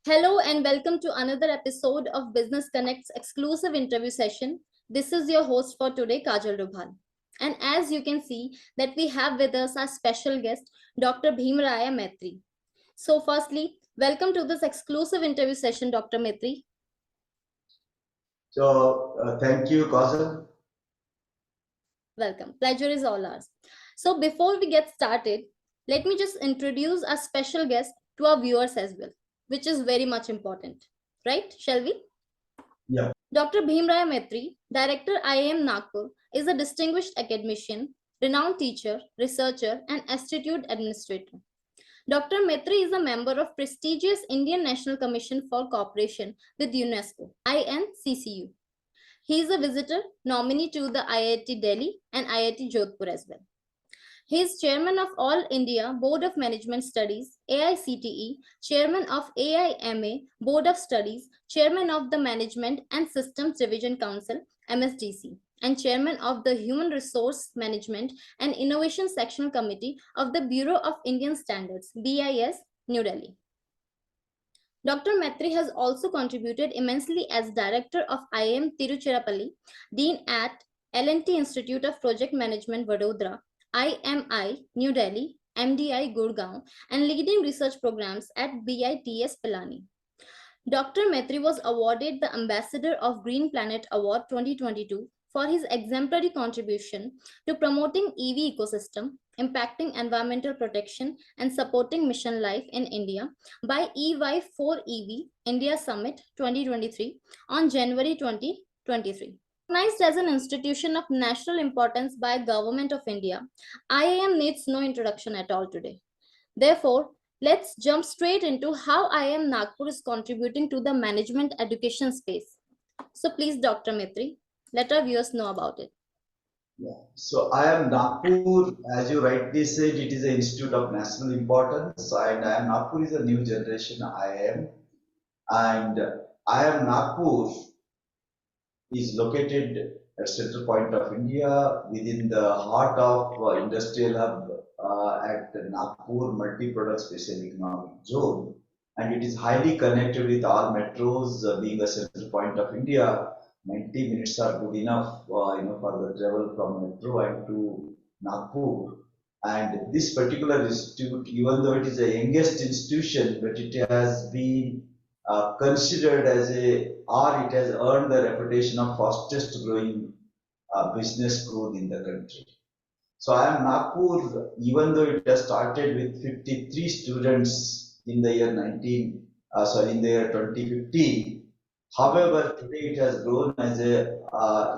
Hello and welcome to another episode of Business Connect's exclusive interview session. This is your host for today, Kajal Rubhan. And as you can see that we have with us our special guest, Dr. Bhimaraya Metri. So firstly, welcome to this exclusive interview session, Dr. Metri. Thank you, Kajal. Welcome. Pleasure is all ours. So before we get started, let me just introduce our special guest to our viewers as well, which is very much important. Right? Shall we? Yeah. Dr. Bhimaraya Metri, Director IIM Nagpur, is a distinguished academician, renowned teacher, researcher, and institute administrator. Dr. Metri is a member of prestigious Indian National Commission for Cooperation with UNESCO, INCCU. He is a visitor nominee to the IIT Delhi and IIT Jodhpur as well. He is chairman of All India Board of Management Studies, AICTE, chairman of AIMA Board of Studies, chairman of the Management and Systems Division Council, MSDC, and chairman of the Human Resource Management and Innovation Sectional Committee of the Bureau of Indian Standards, BIS, New Delhi. Dr. Metri has also contributed immensely as Director of IIM Tiruchirappalli, Dean at L&T Institute of Project Management, Vadodara, IMI, New Delhi, MDI, Gurgaon, and leading research programs at BITS, Pilani. Dr. Metri was awarded the Ambassador of Green Planet Award 2022 for his exemplary contribution to promoting EV ecosystem, impacting environmental protection, and supporting mission life in India by EY4EV India Summit 2023 on January 2023. Recognized as an institution of national importance by Government of India, IIM needs no introduction at all today. Therefore, let's jump straight into how IIM Nagpur is contributing to the management education space. So please, Dr. Metri, let our viewers know about it. Yeah. So IIM Nagpur, as you rightly said, it is an institute of national importance, and IIM Nagpur is a new generation IIM, and IIM Nagpur is located at central point of India within the heart of industrial hub at Nagpur multi-product special economic zone, and it is highly connected with all metros. Being a central point of India, 90 minutes are good enough, for the travel from metro and to Nagpur. And this particular institute, even though it is the youngest institution, but it has been considered as it has earned the reputation of fastest growing business growth in the country. So IIM Nagpur, even though it has started with 53 students in the year 2015, however, today it has grown as a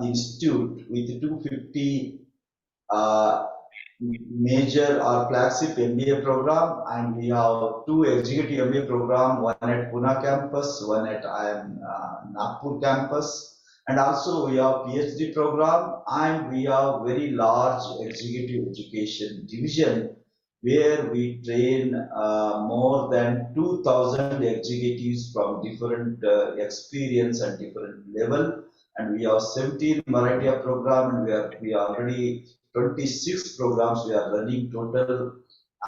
institute with 250 major or flagship MBA program, and we have two executive MBA program, one at Pune campus, one at IIM Nagpur campus, and also we have PhD program, and we have very large executive education division where we train more than 2,000 executives from different experience and different level, and we have 17 variety of program, and we are already 26 programs we are running total.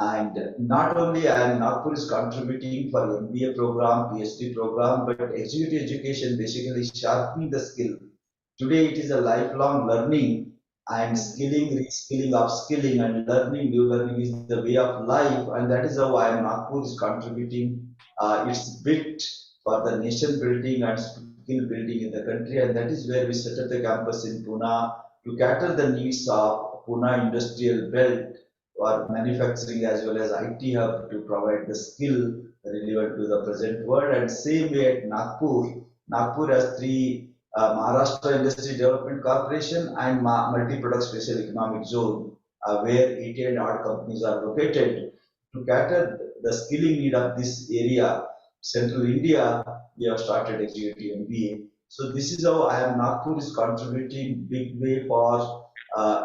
And not only IIM Nagpur is contributing for MBA program, PhD program, but executive education basically sharpening the skill. Today it is a lifelong learning, and skilling, reskilling, upskilling, and learning, new learning is the way of life, and that is how IIM Nagpur is contributing its bit for the nation building and skill building in the country, and that is where we set up the campus in Pune to cater the needs of Pune industrial belt for manufacturing as well as IT hub to provide the skill relevant to the present world. And same way at Nagpur, Nagpur has three Maharashtra Industry Development Corporation and multi-product special economic zone where 80 and odd companies are located. To cater the skilling need of this area, central India, we have started executive MBA. So this is how IIM Nagpur is contributing big way for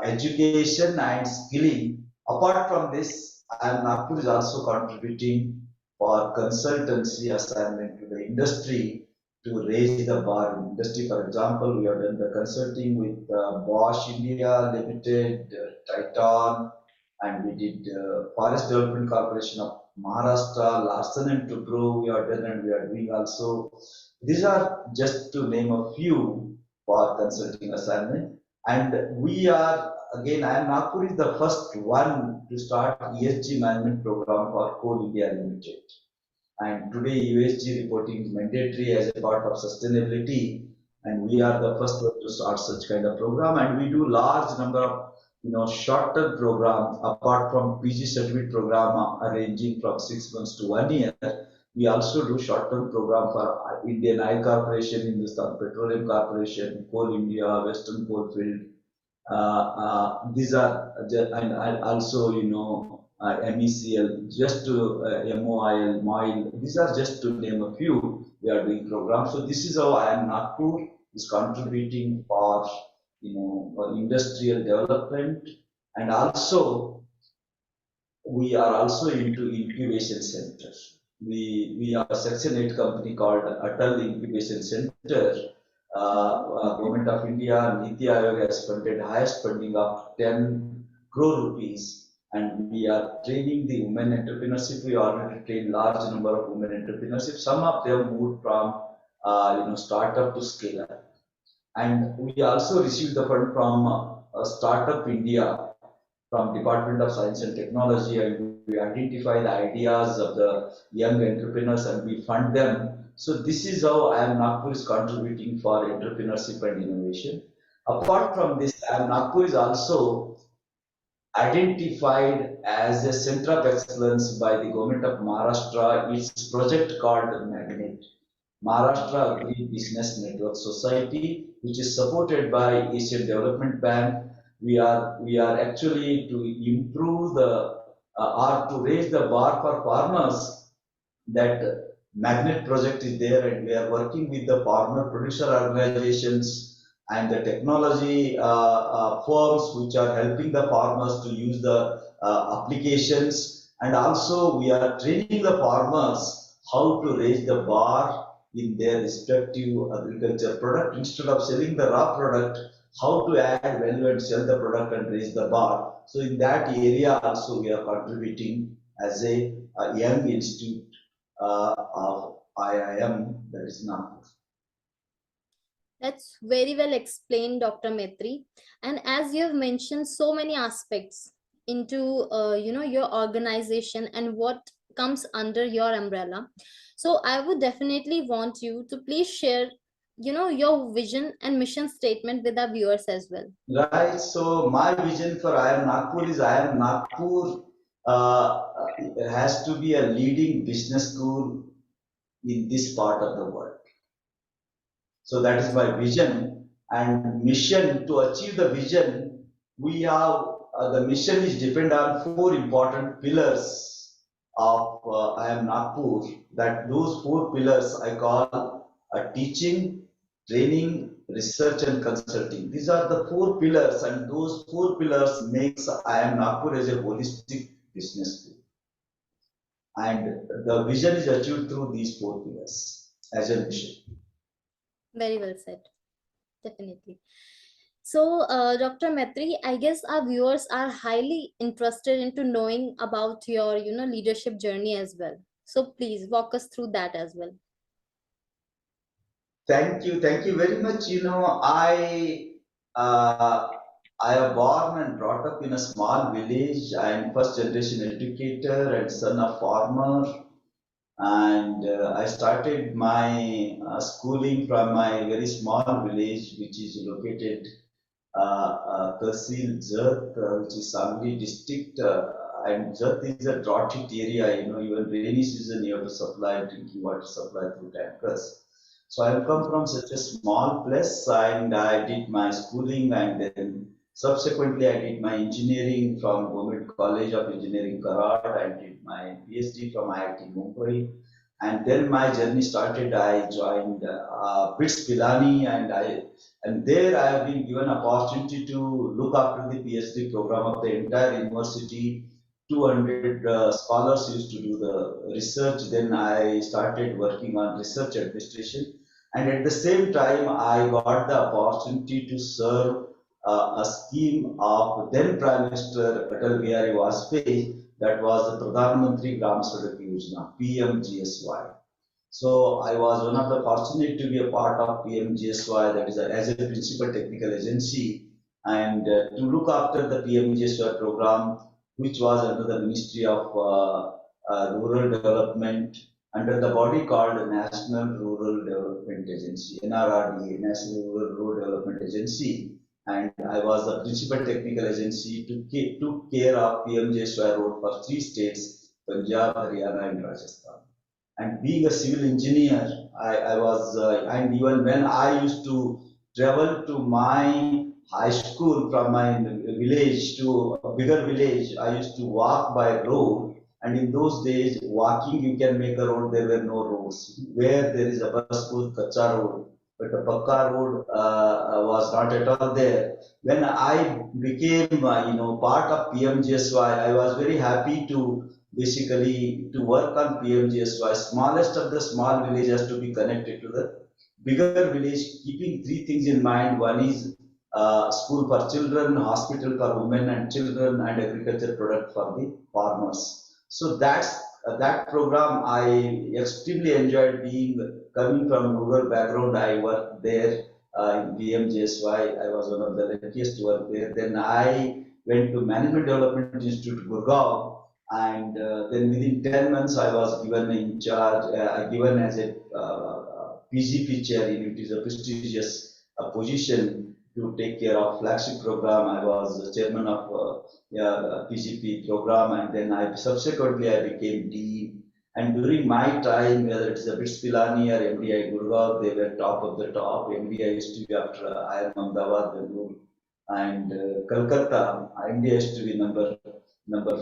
education and skilling. Apart from this, IIM Nagpur is also contributing for consultancy assignment to the industry to raise the bar in industry. For example, we have done the consulting with Bosch India Limited, Titan, and we did Forest Development Corporation of Maharashtra, Larsen and Toubro we are done, and we are doing also. These are just to name a few for consulting assignment. And we are, again, IIM Nagpur is the first one to start ESG management program for Coal India Limited. And today USG reporting is mandatory as a part of sustainability, and we are the first one to start such kind of program. And we do large number of short-term program apart from PG certificate program ranging from 6 months to 1 year. We also do short-term program for Indian Oil Corporation, Hindustan Petroleum Corporation, Coal India, Western Coalfield, these are and also MECL, just to MOIL, MOIL. These are just to name a few. We are doing programs. So this is how IIM Nagpur is contributing for for industrial development, and also we are also into incubation center. We have a Section 8 company called Atal Incubation Center. Government of India, Niti Aayog has funded highest funding of 10 crore rupees, and we are training the women entrepreneurship. We already trained large number of women entrepreneurship. Some of them moved from startup to scale up, and we also received the fund from Startup India, from Department of Science and Technology, and we identify the ideas of the young entrepreneurs and we fund them. So this is how IIM Nagpur is contributing for entrepreneurship and innovation. Apart from this, IIM Nagpur is also identified as a center of excellence by the government of Maharashtra. Its project called Magnet, Maharashtra Agri Business Network Society, which is supported by Asian Development Bank. We are actually to improve the or to raise the bar for farmers. That magnet project is there, and we are working with the farmer producer organizations and the technology firms which are helping the farmers to use the applications, and also we are training the farmers how to raise the bar in their respective agriculture product. Instead of selling the raw product, how to add value and sell the product and raise the bar. So in that area also we are contributing as a young institute of IIM, that is Nagpur. That's very well explained, Dr. Metri. And as you have mentioned so many aspects into your organization and what comes under your umbrella, so I would definitely want you to please share your vision and mission statement with our viewers as well. Right. So my vision for IIM Nagpur is IIM Nagpur has to be a leading business school in this part of the world. So that is my vision and mission. To achieve the vision, we have the mission is depend on four important pillars of IIM Nagpur. That those four pillars I call teaching, training, research, and consulting. These are the four pillars, and those four pillars makes IIM Nagpur as a holistic business school. And the vision is achieved through these four pillars as a mission. Very well said. Definitely. So, Dr. Metri, I guess our viewers are highly interested into knowing about your, leadership journey as well. So please walk us through that as well. Thank you very much. I am born and brought up in a small village. I am first generation educator and son of farmer. And I started my schooling from my very small village, which is located Tehsil Jat, which is Sangli district. And Jat is a drought hit area. Even rainy season you have to supply drinking water supply through tankers. So I come from such a small place, and I did my schooling, and then subsequently I did my engineering from Government College of Engineering Karad. I did my PhD from IIT Mumbai, and then my journey started. I joined BITS Pilani, and there I have been given opportunity to look after the PhD program of the entire university. 200 scholars used to do the research. Then I started working on research administration, and at the same time I got the opportunity to serve a scheme of then Prime Minister Atal Bihari Vajpayee, That was the Pradhan Mantri Gram Sadak Yojana, PMGSY. So I was one of the fortunate to be a part of PMGSY, that is as a principal technical agency, and to look after the PMGSY program, which was under the Ministry of Rural Development, under the body called National Rural Development Agency, NRRDA, National Rural Development Agency, and I was the principal technical agency to took care of PMGSY road for 3 states, Punjab, Haryana, and Rajasthan. And being a civil engineer, I was, and even when I used to travel to my high school from my village to a bigger village, I used to walk by road. And in those days, walking you can make a road, there were no roads. Where there is a bus road, Kacha road, but a Pakka road was not at all there. When I became, part of PMGSY, I was very happy to basically to work on PMGSY. Smallest of the small village has to be connected to the bigger village, keeping 3 things in mind. One is school for children, hospital for women and children, and agriculture product for the farmers. So that program I extremely enjoyed being coming from rural background. I worked there in PMGSY. I was one of the luckiest to work there. Then I went to Management Development Institute, Gurgaon, and then within 10 months I was given in charge, given as a PGP chair. It is a prestigious position to take care of flagship program. I was the chairman of PGP program, and then subsequently I became dean. And during my time, whether it is a BITS Pilani or MDI Gurgaon, they were top of the top. MDI used to be after IIM Ahmedabad, Bangalore, and Calcutta. India used to be number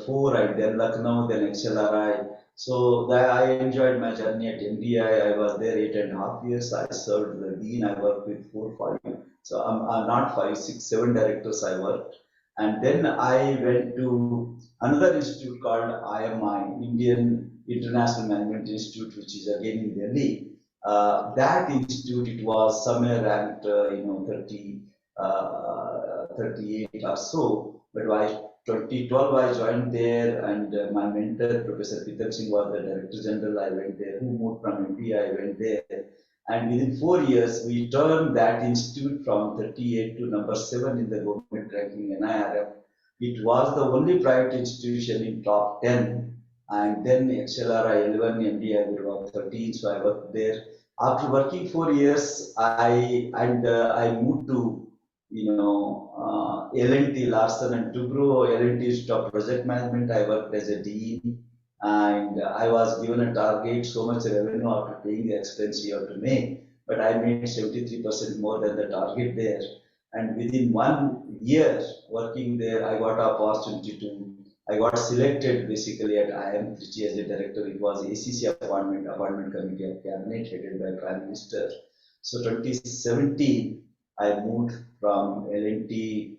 4, and then Lucknow, then XLRI. So I enjoyed my journey at MDI. I was there 8.5 years. I served the dean. I worked with 4, 5. So I'm not 5, 6, 7 directors I worked. And then I went to another institute called IMI, Indian International Management Institute, which is again in Delhi. That institute, it was somewhere ranked, 38 or so. But by 2012, I joined there, and my mentor, Professor Pitar Singh, was the Director General. I went there. Who moved from India? I went there. And within 4 years, we turned that institute from 38 to number 7 in the government ranking NIRF. It was the only private institution in top 10. And then XLRI 11, MDI were 13, so I worked there. After working 4 years, I moved to L&T, Larsen and Toubro. L&T is top project management. I worked as a dean, and I was given a target, so much revenue after paying the expense you have to make, but I made 73% more than the target there. And within 1 year working there, I got selected basically at IIM Trichy as a director. It was ACC appointment committee of cabinet headed by Prime Minister. So 2017, I moved from L&T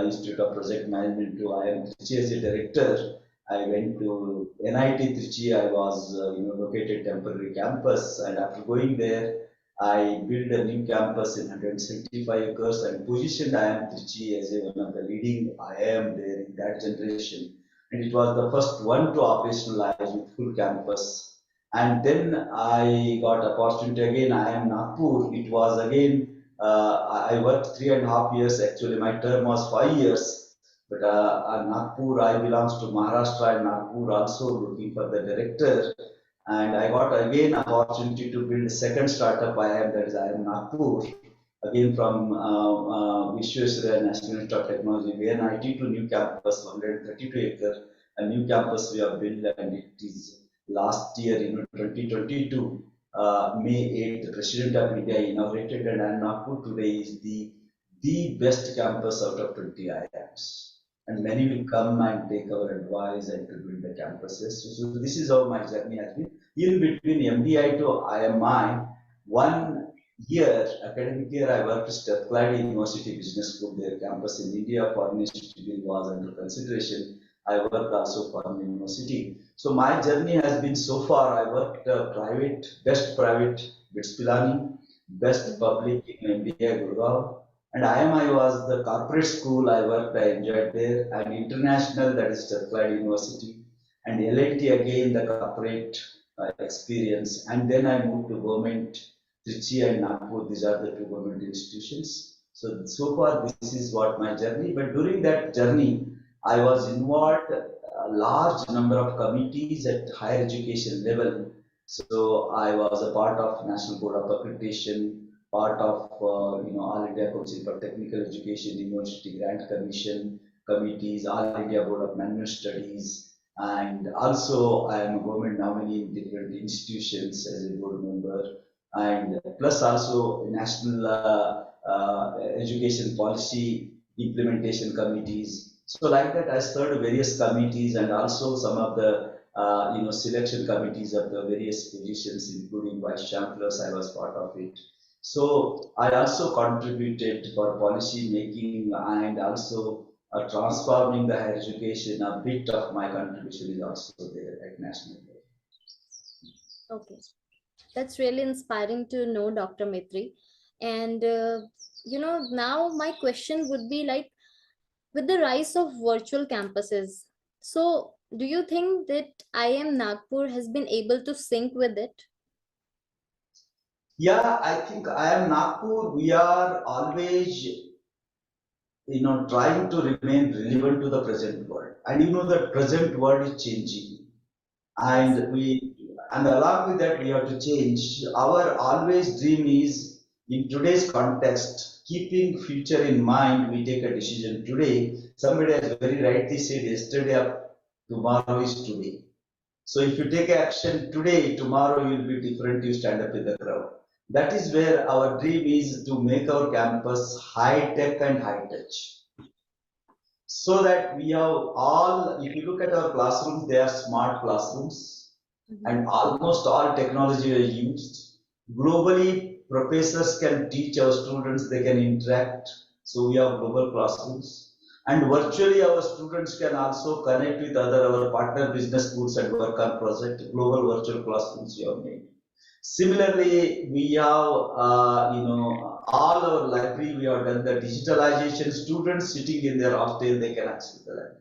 Institute of Project Management to IIM Trichy as a director. I went to NIT Trichy. I was located temporary campus, and after going there, I built a new campus in 175 acres and positioned IIM Trichy as one of the leading IIM there in that generation. And it was the first one to operationalize with full campus. And then I got opportunity again, IIM Nagpur. It was again, I worked 3.5 years. Actually, my term was 5 years. But Nagpur, I belongs to Maharashtra, and Nagpur also looking for the director. And I got again opportunity to build a second startup IIM, that is IIM Nagpur, again from Vishwesvaraya National Institute of Technology, VNIT to new campus, 132 acre, a new campus we have built, and it is last year, 2022, May 8th, the President of India inaugurated, and IIM Nagpur today is the best campus out of 20 IIMs. And many will come and take our advice and to build the campuses. So this is how my journey has been. In between MDI to IMI, 1 year, academic year, I worked at Strathclyde University Business School, their campus in India. Foreign Institute bill was under consideration. I worked also for the university. So my journey has been so far. I worked best private BITS Pilani, best public in MDI Gurgaon. And IMI was the corporate school I worked, I enjoyed there, and international, that is Strathclyde University. and L&T again the corporate experience, and then I moved to government, Trichy and Nagpur. These are the two government institutions. So far this is what my journey. But during that journey, I was involved a large number of committees at higher education level. So I was a part of National Board of Accreditation, part of All India Council for Technical Education, University Grant Commission committees, All India Board of Management Studies, and also I am a government nominee in different institutions as a board member, and plus also national education policy implementation committees. So like that, I served various committees and also some of the selection committees of the various positions, including vice chancellors. I was part of it. So I also contributed for policy making and also transforming the higher education. A bit of my contribution is also there at national level. Okay, that's really inspiring to know, Dr. Metri. And now my question would be like, with the rise of virtual campuses, so do you think that IIM Nagpur has been able to sync with it? Yeah, I think IIM Nagpur, we are always trying to remain relevant to the present world. And the present world is changing. Yes. And along with that, we have to change. Our always dream is in today's context, keeping future in mind, we take a decision today. Somebody has very rightly said yesterday, tomorrow is today. So if you take action today, tomorrow you will be different, you stand up in the crowd. That is where our dream is to make our campus high tech and high touch. So that we have all, if you look at our classrooms, they are smart classrooms and almost all technology is used. Globally, professors can teach our students, they can interact. So we have global classrooms. And virtually our students can also connect with our partner business schools and work on project. Global virtual classrooms we have made. Similarly, we have, all our library, we have done the digitalization. Students sitting in their hostel, they can access the library.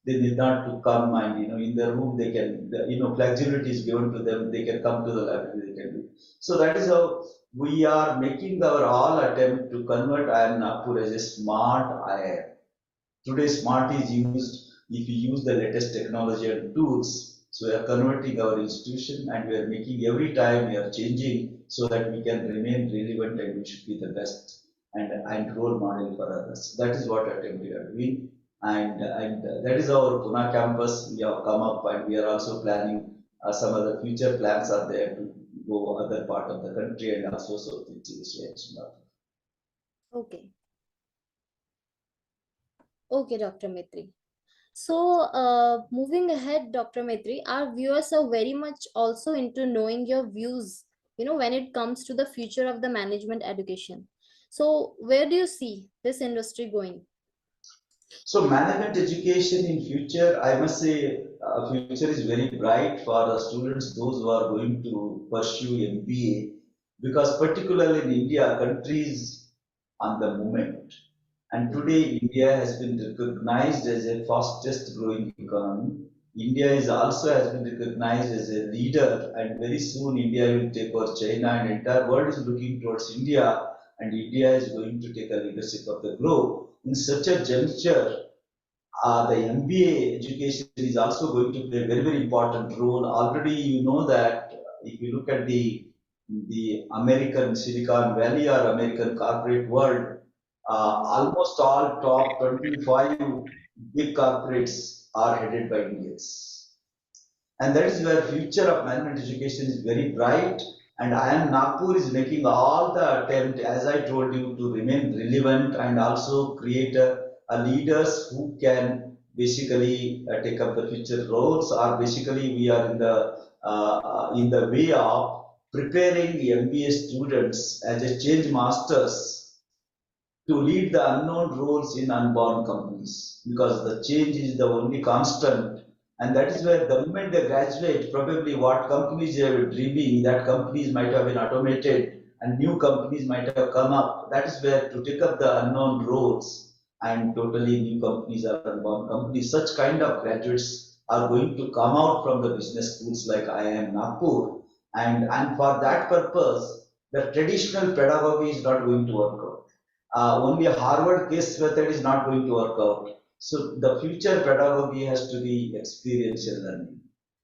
They need not to come and, in their room, they can, flexibility is given to them. They can come to the library, they can do. So that is how we are making our all attempt to convert IIM Nagpur as a smart IIM. Today, smart is used if you use the latest technology and tools. So we are converting our institution and we are making every time we are changing so that we can remain relevant and we should be the best and role model for others. That is what attempt we are doing. And that is our Pune campus. We have come up and we are also planning some other future plans are there to go other part of the country and also South Asia. Okay. Okay, Dr. Metri. So, moving ahead, Dr. Metri, our viewers are very much also into knowing your views, when it comes to the future of the management education. So, where do you see this industry going? So management education in future, I must say, future is very bright for the students, those who are going to pursue MBA, because particularly in India, countries on the movement. And today, India has been recognized as a fastest growing economy. India is also has been recognized as a leader, and very soon India will take over China, and entire world is looking towards India, and India is going to take a leadership of the globe. In such a juncture, the MBA education is also going to play a very, very important role. Already, you know that if you look at the American Silicon Valley or American corporate world, almost all top 25 big corporates are headed by Indians. And that is where future of management education is very bright. And IIM Nagpur is making all the attempt, as I told you, to remain relevant and also create a leaders who can basically take up the future roles. Or basically, we are in the way of preparing MBA students as a change masters to lead the unknown roles in unborn companies, because the change is the only constant. And that is where the moment they graduate, probably what companies they were dreaming, that companies might have been automated and new companies might have come up. That is where to take up the unknown roles and totally new companies are unborn companies. Such kind of graduates are going to come out from the business schools like IIM Nagpur, and for that purpose, the traditional pedagogy is not going to work out. Only a Harvard case method is not going to work out. So the future pedagogy has to be experiential learning,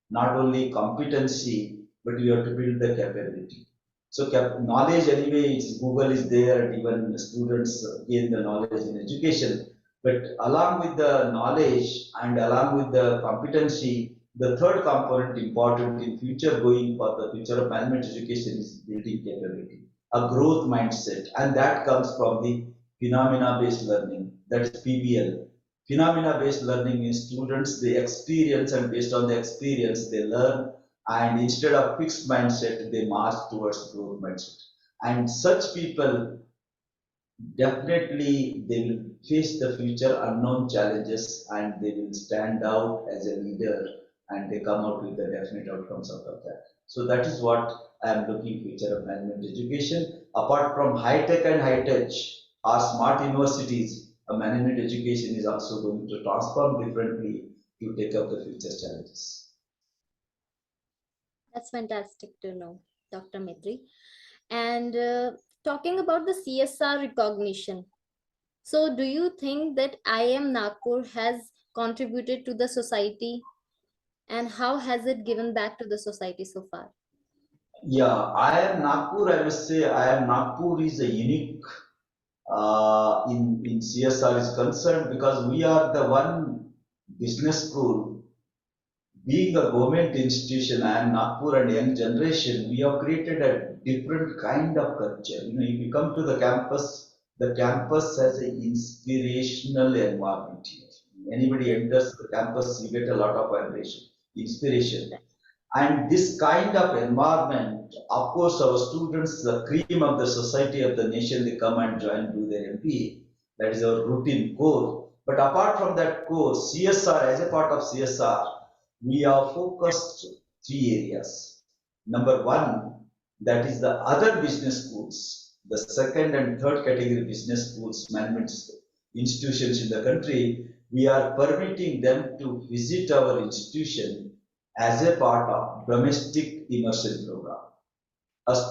not only competency, but you have to build the capability. So knowledge anyway, Google is there, and even students gain the knowledge in education. But along with the knowledge and along with the competency, the third component important in future going for the future of management education is building capability, a growth mindset, and that comes from the phenomena-based learning, that is PBL. Phenomena-based learning means students they experience, and based on the experience they learn, and instead of fixed mindset they march towards growth mindset. And such people definitely they will face the future unknown challenges, and they will stand out as a leader, and they come out with the definite outcomes out of that. So that is what I am looking future of management education. Apart from high tech and high touch or smart universities, a management education is also going to transform differently to take up the future challenges. That's fantastic to know, Dr. Metri. And talking about the CSR recognition, so do you think that IIM Nagpur has contributed to the society, and how has it given back to the society so far? Yeah, IIM Nagpur, I must say, IIM Nagpur is a unique in CSR is concerned, because we are the one business school, being a government institution. I am Nagpur and young generation, we have created a different kind of culture. You know, if you come to the campus has an inspirational environment here. Anybody enters the campus, you get a lot of vibration, inspiration. And this kind of environment, of course, our students, the cream of the society of the nation, they come and join, do their MPA. That is our routine core. But apart from that core, CSR, as a part of CSR, we are focused three areas. Number one, that is the other business schools, the second and third category business schools, management institutions in the country. We are permitting them to visit our institution as a part of domestic immersion program.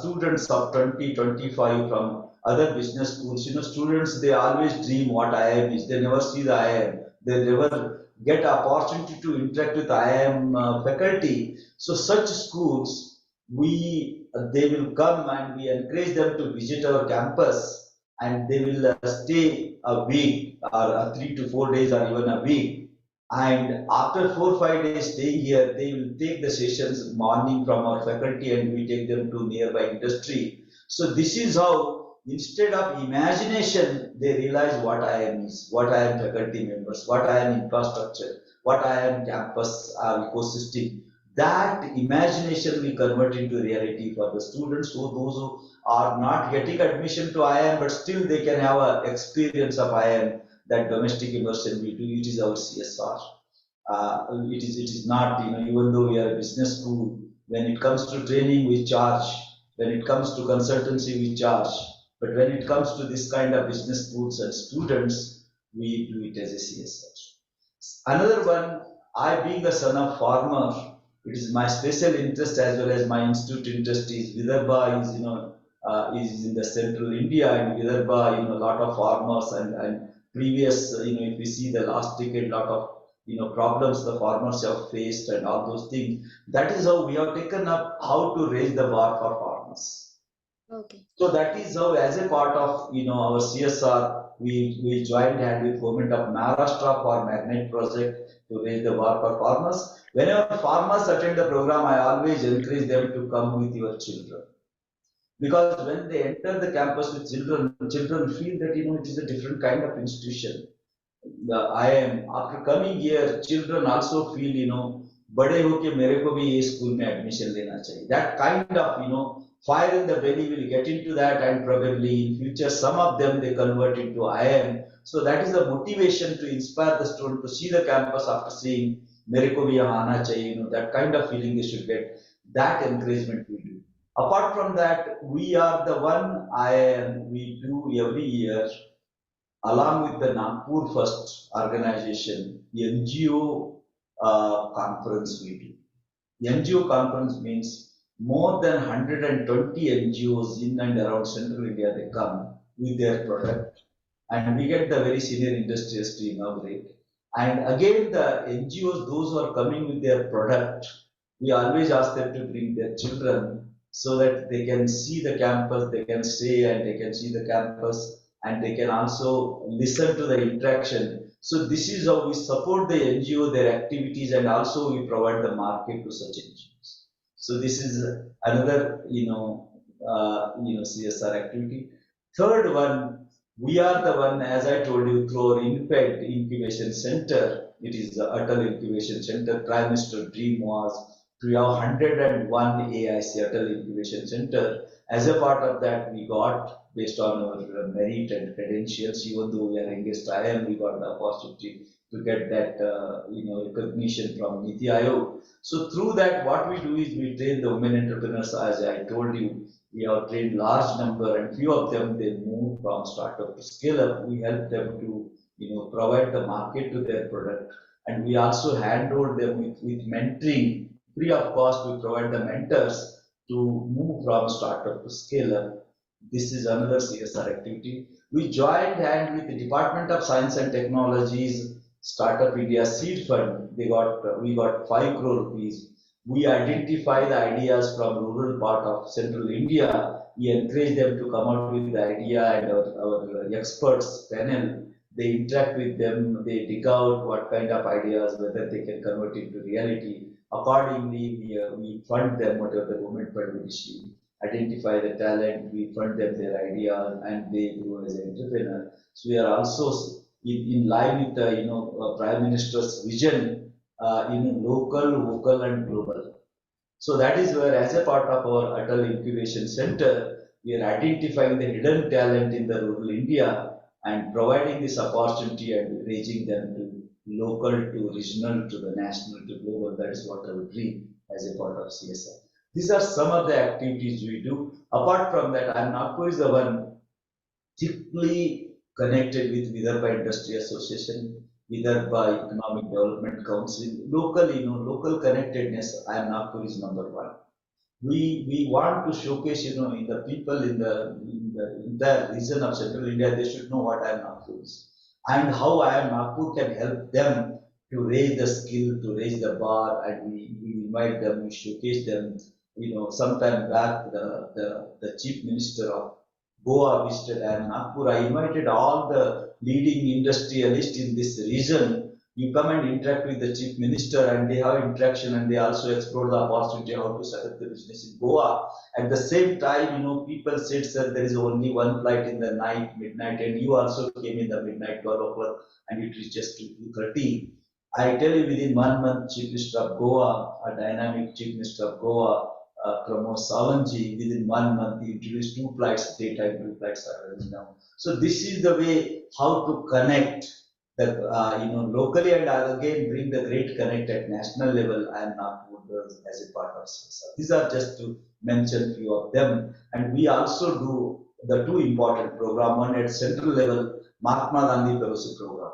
Students of 20, 25 from other business schools, you know, students, they always dream what IIM is. They never see the IIM. They never get opportunity to interact with IIM faculty. So such schools, they will come and we encourage them to visit our campus, and they will stay a week or 3 to 4 days or even a week. And after 4 5 days staying here, they will take the sessions morning from our faculty, and we take them to nearby industry. So this is how, instead of imagination, they realize what IIM is, what IIM faculty members, what IIM infrastructure, what IIM campus ecosystem. That imagination we convert into reality for the students, so those who are not getting admission to IIM, but still they can have an experience of IIM, that domestic immersion we do. It is our CSR. It is not, you know, even though we are a business school, when it comes to training we charge, when it comes to consultancy we charge, but when it comes to this kind of business schools and students, we do it as a CSR. Another one, I being a son of farmer, it is my special interest as well as my institute interest is Vidarbha is, you know, is in the central India, and Vidarbha, you know, a lot of farmers, and previous, you know, if we see the last decade, lot of, you know, problems the farmers have faced and all those things. That is how we have taken up how to raise the bar for farmers. Okay. So that is how, as a part of, you know, our CSR, we joined hand with government of Maharashtra for magnet project to raise the bar for farmers. Whenever farmers attend the program, I always encourage them to come with your children, because when they enter the campus with children, children feel that, you know, it is a different kind of institution. The IIM, after coming here, children also feel, you know, बड़े होके मेरे को भी ये school में admission लेना चाहिए. That kind of, you know, fire in the belly will get into that, and probably in future some of them they convert into IIM. So that is the motivation to inspire the student to see the campus after seeing मेरे को भी यहाँ आना चाहिए. You know, that kind of feeling they should get. That encouragement we do. Apart from that, we are the one IIM we do every year, along with the Nagpur First organization, NGO conference we do. NGO conference means more than 120 NGOs in and around Central India, they come with their product, and we get the very senior industrialists to inaugurate. And again, the NGOs, those who are coming with their product, we always ask them to bring their children so that they can see the campus, they can stay and they can see the campus, and they can also listen to the interaction. So this is how we support the NGO, their activities, and also we provide the market to such NGOs. So this is another, CSR activity. Third one, we are the one, as I told you, through our Impact Incubation Center. It is the Atal Incubation Center. Prime Minister's dream was to have 101 AIC Atal Incubation Center. As a part of that, we got, based on our merit and credentials, even though we are engaged IIM, we got the opportunity to get that recognition from Niti Aayog. So through that, what we do is we train the women entrepreneurs, as I told you. We have trained large number, and few of them they move from startup to scale up. We help them to provide the market to their product, and we also handhold them with mentoring free of cost. We provide the mentors to move from startup to scale up. This is another CSR activity. We joined hand with the Department of Science and Technology's Startup India Seed Fund. We got 5 crore rupees. We identify the ideas from rural part of central India. We encourage them to come out with the idea, and our experts panel, they interact with them, they dig out what kind of ideas, whether they can convert into reality. Accordingly, we fund them, whatever the government fund will issue, identify the talent, we fund them their ideas, and they grow as an entrepreneur. So we are also in line with the Prime Minister's vision, local, vocal, and global. So that is where, as a part of our Atal Incubation Center, we are identifying the hidden talent in the rural India and providing this opportunity and raising them to local, to regional, to the national, to global. That is what our dream as a part of CSR. These are some of the activities we do. Apart from that, IIM Nagpur is the one deeply connected with Vidarbha Industry Association, Vidarbha Economic Development Council. Local connectedness, IIM Nagpur is number one. We want to showcase, in the people in the entire region of Central India, they should know what IIM Nagpur is and how IIM Nagpur can help them to raise the skill, to raise the bar, and we invite them, we showcase them. Sometime back, the Chief Minister of Goa visited IIM Nagpur. I invited all the leading industrialists in this region. You come and interact with the Chief Minister, and they have interaction, and they also explore the opportunity how to set up the business in Goa. At the same time, people said, sir, there is only one flight in the night, midnight, and you also came in the midnight, 12 o'clock, and it reaches to 2:30. I tell you, within 1 month, Chief Minister of Goa, a dynamic Chief Minister of Goa, Pramod Savanji, within 1 month, he introduced 2 flights, daytime 2 flights are running now. So this is the way how to connect the, locally, and again bring the great connect at national level and Nagpur as a part of CSR. These are just to mention few of them. And we also do the 2 important program, one at central level, Mahatma Gandhi Fellowship Program.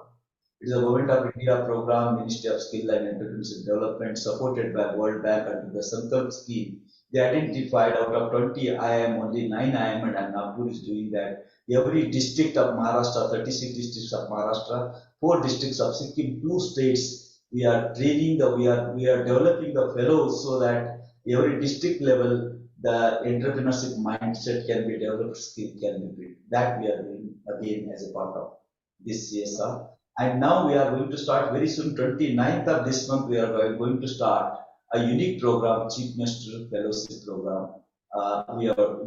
It is a Government of India program, Ministry of Skill and Entrepreneurship Development, supported by World Bank under the Sankalp scheme. They identified out of 20 IIM, only 9 IIM and Nagpur is doing that. Every district of Maharashtra, 36 districts of Maharashtra, 4 districts of Sikkim, 2 states, we are training we are developing the fellows so that every district level the entrepreneurship mindset can be developed, skill can be built. That we are doing again as a part of this CSR. And now we are going to start very soon, 29th of this month, we are going to start a unique program, Chief Minister Fellowship Program. We are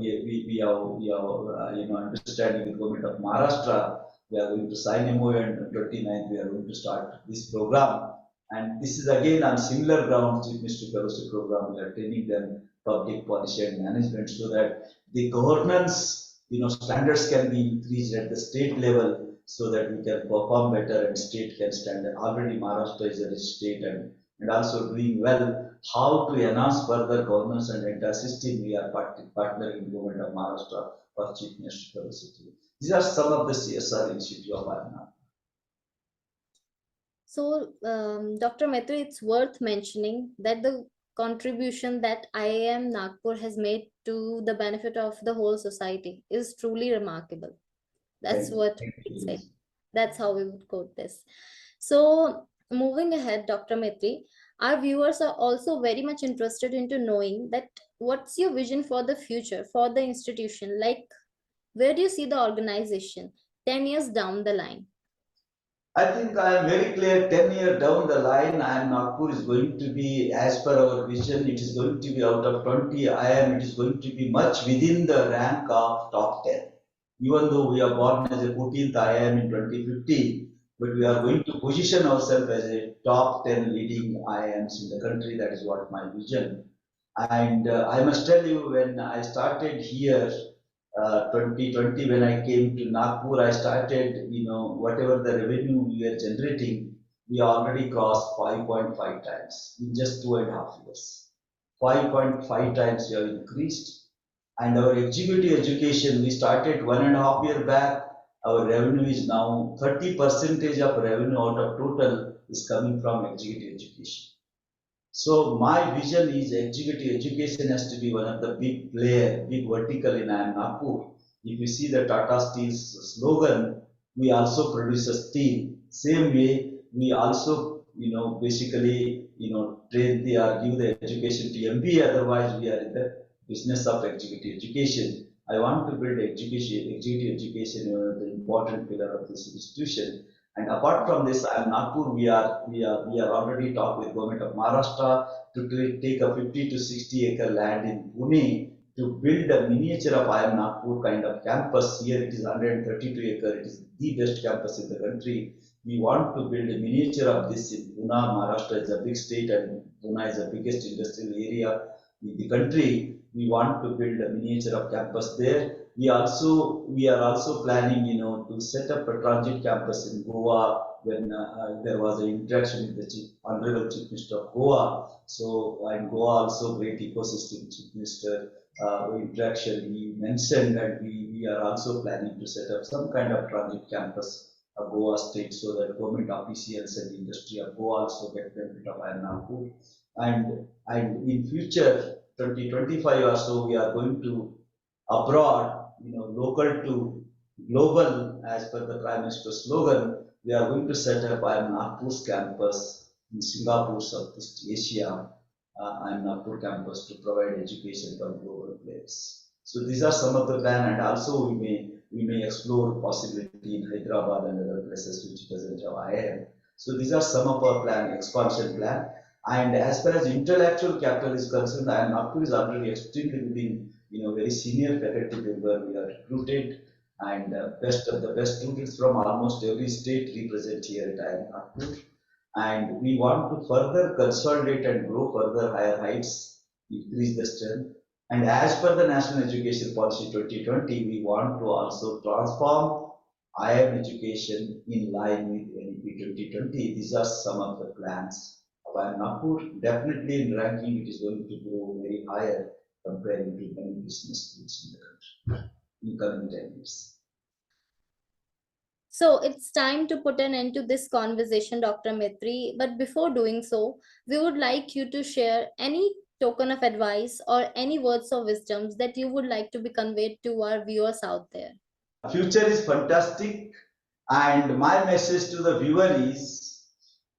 understanding with Government of Maharashtra. We are going to sign MOU, and on 29th we are going to start this program. And this is again on similar ground, Chief Minister Fellowship Program. We are training them public policy and management so that the governance, standards can be increased at the state level, so that we can perform better and state can stand. Already Maharashtra is a rich state and also doing well. How to enhance further governance and entire system, we are partnering with Government of Maharashtra for Chief Minister Fellowship. These are some of the CSR initiatives of IIM. So, Dr. Metri, it's worth mentioning that the contribution that IIM Nagpur has made to the benefit of the whole society is truly remarkable. That's Thank you. what Thank we'd you. say. That's how we would quote this. So, moving ahead, Dr. Metri, our viewers are also very much interested into knowing that what's your vision for the future for the institution? Like, where do you see the organization 10 years down the line? I think I am very clear 10 years down the line, IIM Nagpur is going to be, as per our vision, it is going to be out of 20 IIM, it is going to be much within the rank of top 10. Even though we are born as a 14th IIM in 2015, but we are going to position ourselves as a top 10 leading IIMs in the country. That is what my vision. And I must tell you, when I started here, 2020, when I came to Nagpur, I started, whatever the revenue we were generating, we already crossed 5.5 times in just 2.5 years. 5.5 times we have increased. And our executive education, we started 1.5 years back. Our revenue is now 30% of revenue out of total is coming from executive education. So my vision is executive education has to be one of the big player, big vertical in IIM Nagpur. If you see the Tata Steel's slogan, we also produce a steel. Same way, we also, basically, train the or give the education to MBA. Otherwise, we are in the business of executive education. I want to build executive education, the important pillar of this institution. And apart from this, I am Nagpur. We are already talked with government of Maharashtra to take a 50 to 60 acre land in Pune to build a miniature of IIM Nagpur kind of campus. Here it is 132 acre. It is the best campus in the country. We want to build a miniature of this in Pune. Maharashtra is a big state and Pune is the biggest industrial area in the country. We want to build a miniature of campus there. We are also planning, to set up a transit campus in Goa when there was an interaction with the Honorable Chief Minister of Goa. So, and Goa also great ecosystem Chief Minister interaction he mentioned, and we are also planning to set up some kind of transit campus of Goa state so that government officials and industry of Goa also get benefit of IIM Nagpur. And in future 2025 or so, we are going to abroad, local to global, as per the Prime Minister's slogan. We are going to set up IIM Nagpur's campus in Singapore, Southeast Asia, IIM Nagpur campus to provide education for global players. So these are some of the plan, and also we may explore possibility in Hyderabad and other places which doesn't have IIM. So these are some of our plan, expansion plan. And as far as intellectual capital is concerned, IIM Nagpur is already extremely within, very senior faculty member we are recruited, and best of the best students from almost every state represent here at IIM Nagpur. And we want to further consolidate and grow further higher heights, increase the strength. And as per the National Education Policy 2020, we want to also transform higher education in line with NEP 2020. These are some of the plans of IIM Nagpur. Definitely in ranking, it is going to grow very higher comparing to many business schools in the country in coming 10 years. So it's time to put an end to this conversation, Dr. Metri. But before doing so, we would like you to share any token of advice or any words of wisdoms that you would like to be conveyed to our viewers out there. Future is fantastic, and my message to the viewer is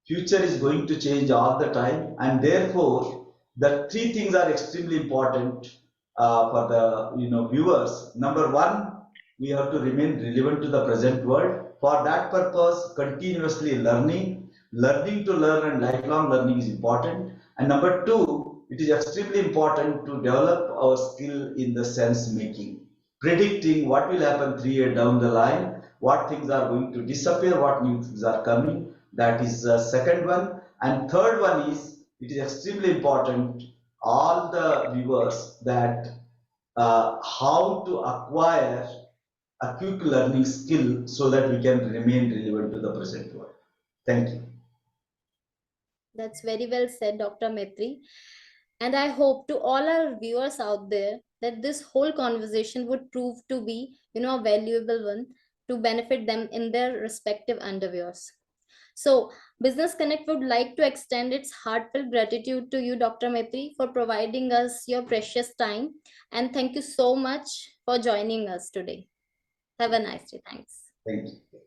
future is going to change all the time, and therefore the three things are extremely important for the viewers. Number one, we have to remain relevant to the present world. For that purpose, continuously learning to learn, and lifelong learning is important. And number two, it is extremely important to develop our skill in the sense making, predicting what will happen 3 years down the line, what things are going to disappear, what new things are coming. That is the second one. And third one is, it is extremely important, all the viewers, that how to acquire a quick learning skill so that we can remain relevant to the present world. Thank you. That's very well said, Dr. Metri. And I hope to all our viewers out there that this whole conversation would prove to be, a valuable one to benefit them in their respective endeavors. So, Business Connect would like to extend its heartfelt gratitude to you, Dr. Metri, for providing us your precious time. And thank you so much for joining us today. Have a nice day. Thanks. Thank you.